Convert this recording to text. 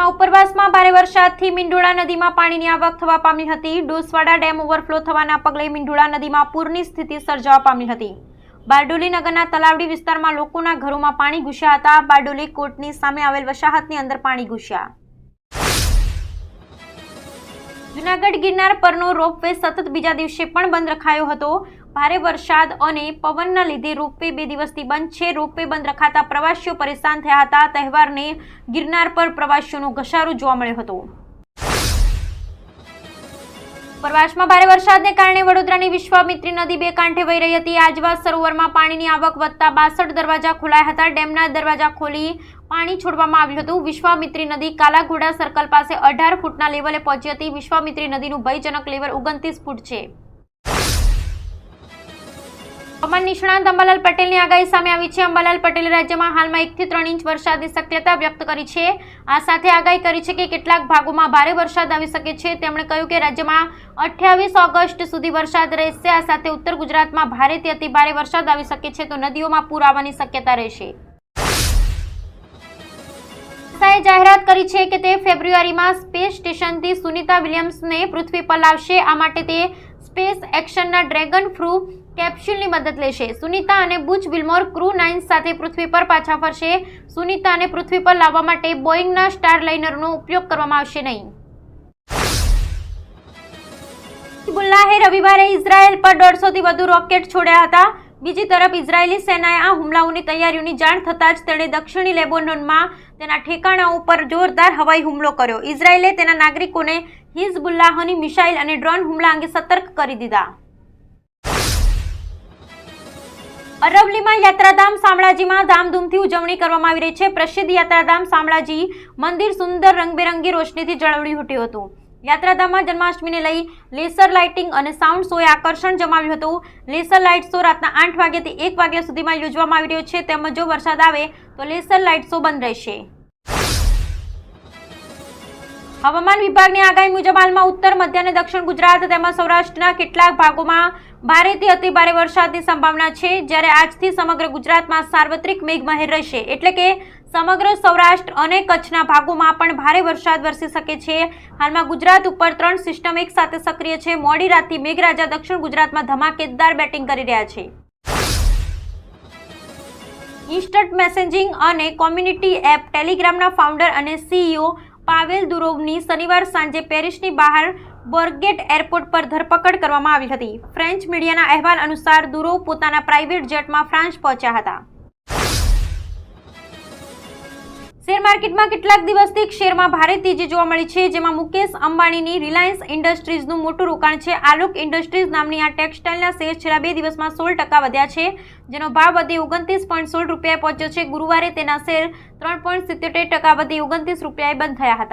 સુરતમાં ઉપરવાસમાં ભારે વરસાદથી મીંઢોળા નદીમાં પાણીની આવક થવા પામી હતી। ડોસવાડા ડેમ ઓવરફ્લો થવાના પગલે મીંઢોળા નદીમાં પૂરની સ્થિતિ સર્જાવા પામી હતી। બારડોલી નગરના તલાવડી વિસ્તારમાં લોકોના ઘરોમાં પાણી ઘૂસ્યા હતા। બારડોલી કોર્ટની સામે આવેલ વસાહતની અંદર પાણી ઘૂસ્યા। જૂનાગઢ ગિરનાર પરનો રોપવે સતત બીજા દિવસે પણ બંધ રખાયો હતો। ભારે વરસાદ અને પવનના લીધે રોપવે 2 દિવસથી બંધ છે। રોપવે બંધ રખાતા પ્રવાસીઓ પરેશાન થયા હતા। તહેવારને ગિરનાર પર પ્રવાસીઓનો ઘસારો જોવા મળ્યો હતો। ઉપરવાસમાં ભારે વરસાદને કારણે વડોદરાની વિશ્વામિત્રી નદી બે કાંઠે વહી રહી હતી। આજવા સરોવરમાં પાણીની આવક વધતા 62 દરવાજા ખોલાયા હતા। ડેમના દરવાજા ખોલી પાણી છોડવામાં આવ્યું હતું। વિશ્વામિત્રી નદી કાલાઘોડા સર્કલ પાસે 18 ફૂટના લેવલે પહોંચી હતી। વિશ્વામિત્રી નદીનું ભયજનક લેવલ 29 ફૂટ છે। હવામાન નિષ્ણાંત અંબાલાલ પટેલની આગાહી સામે આવી છે। અંબાલાલ પટેલે રાજ્યમાં હાલમાં 1 થી 3 ઇંચ વરસાદની શક્યતા વ્યક્ત કરી છે। આ સાથે આગાહી કરી છે કે કેટલાક ભાગોમાં ભારે વરસાદ આવી શકે છે। તેમણે કહ્યું કે રાજ્યમાં 28 ઓગસ્ટ સુધી વરસાદ રહેશે। આ સાથે ઉત્તર ગુજરાતમાં ભારેથી અતિ ભારે વરસાદ આવી શકે છે તો નદીઓમાં પૂર આવવાની શક્યતા રહેશે। નાસાએ જાહેરાત કરી છે કે તે ફેબ્રુઆરીમાં સ્પેસ સ્ટેશનથી સુનિતા વિલિયમ્સને પૃથ્વી પર લાવશે। આ માટે તે સ્પેસ એક્શનના ડ્રેગન ફ્રૂ કેપ્સ્યુલની મદદ લેશે। સુનિતા અને બુચ વિલ્મોર ક્રૂ 9 સાથે પૃથ્વી પર પાછા ફરશે। સુનિતાને પૃથ્વી પર લાવવા માટે બોઈંગના સ્ટારલાઇનરનો ઉપયોગ કરવામાં આવશે નહીં। હિઝબુલ્લાહે રવિવારે ઇઝરાયેલ પર 150 થી વધુ રોકેટ છોડ્યા હતા। બીજી તરફ ઇઝરાયેલી સેનાએ આ હુમલાઓની તૈયારીઓની જાણ થતાં જ તેણે દક્ષિણી લેબનોનમાં તેના ઠેકાણાઓ પર જોરદાર હવાઈ હુમલો કર્યો। ઇઝરાયેલે તેના નાગરિકોને હિઝબુલ્લાહની મિસાઇલ અને ડ્રોન હુમલા અંગે સતર્ક કરી દીધા। અરવલ્લીમાં યાત્રાધામ શામળાજીમાં ધામધૂમથી ઉજવણી કરવામાં આવી રહી છે। પ્રસિદ્ધ યાત્રાધામ શામળાજી મંદિર સુંદર રંગબેરંગી રોશનીથી ઝળહળી ઉઠ્યું હતું। યાત્રાધામમાં જન્માષ્ટમીને લઈ લેસર લાઇટિંગ અને સાઉન્ડ શોએ આકર્ષણ જમાવ્યું હતું। લેસર લાઇટ શો રાતના 8 વાગ્યાથી 1 વાગ્યા સુધીમાં યોજવામાં આવી રહ્યો છે। તેમજ જો વરસાદ આવે તો લેસર લાઇટ શો બંધ રહેશે। હવામાન વિભાગની આગાહી મુજબ હાલમાં ઉત્તર મધ્ય અને દક્ષિણ ગુજરાત તેમજ સૌરાષ્ટ્રના કેટલાક ભાગોમાં ભારેથી અતિ ભારે વરસાદની સંભાવના છે। જ્યારે આજથી સમગ્ર ગુજરાતમાં સાર્વત્રિક મેઘમહેર રહેશે, એટલે કે સમગ્ર સૌરાષ્ટ્ર અને કચ્છના ભાગોમાં પણ ભારે વરસાદ વરસી શકે છે। હાલમાં ગુજરાત ઉપર 3 સિસ્ટમ એક સાથે સક્રિય છે। મોડી રાતથી મેઘરાજા દક્ષિણ ગુજરાતમાં ધમાકેદાર બેટિંગ કરી રહ્યા છે। ઇન્સ્ટન્ટ મેસેજિંગ અને કોમ્યુનિટી એપ ટેલિગ્રામના ફાઉન્ડર અને સીઈઓ પાવેલ દુરોવની શનિવાર સાંજે પેરિસની બહાર બોર્ગેટ એરપોર્ટ પર ધરપકડ કરવામાં આવી હતી। ફ્રેન્ચ મીડિયાના અહેવાલ અનુસાર દુરોવ પોતાના પ્રાઇવેટ જેટમાં ફ્રાન્સ પહોંચ્યા હતા। શેર માર્કેટમાં કેટલાક દિવસથી શેરમાં ભારે તેજી જોવા મળી છે, જેમાં મુકેશ અંબાણીની રિલાયન્સ ઇન્ડસ્ટ્રીઝનું મોટું રોકાણ છે। આલોક ઇન્ડસ્ટ્રીઝ નામની આ ટેક્સટાઇલના શેર છેલ્લા 2 દિવસમાં 16% વધ્યા છે, જેનો ભાવ વધી 29.16 રૂપિયાએ પહોંચ્યો છે। ગુરુવારે તેના શેર 3.77% વધી 29 રૂપિયાએ બંધ થયા હતા।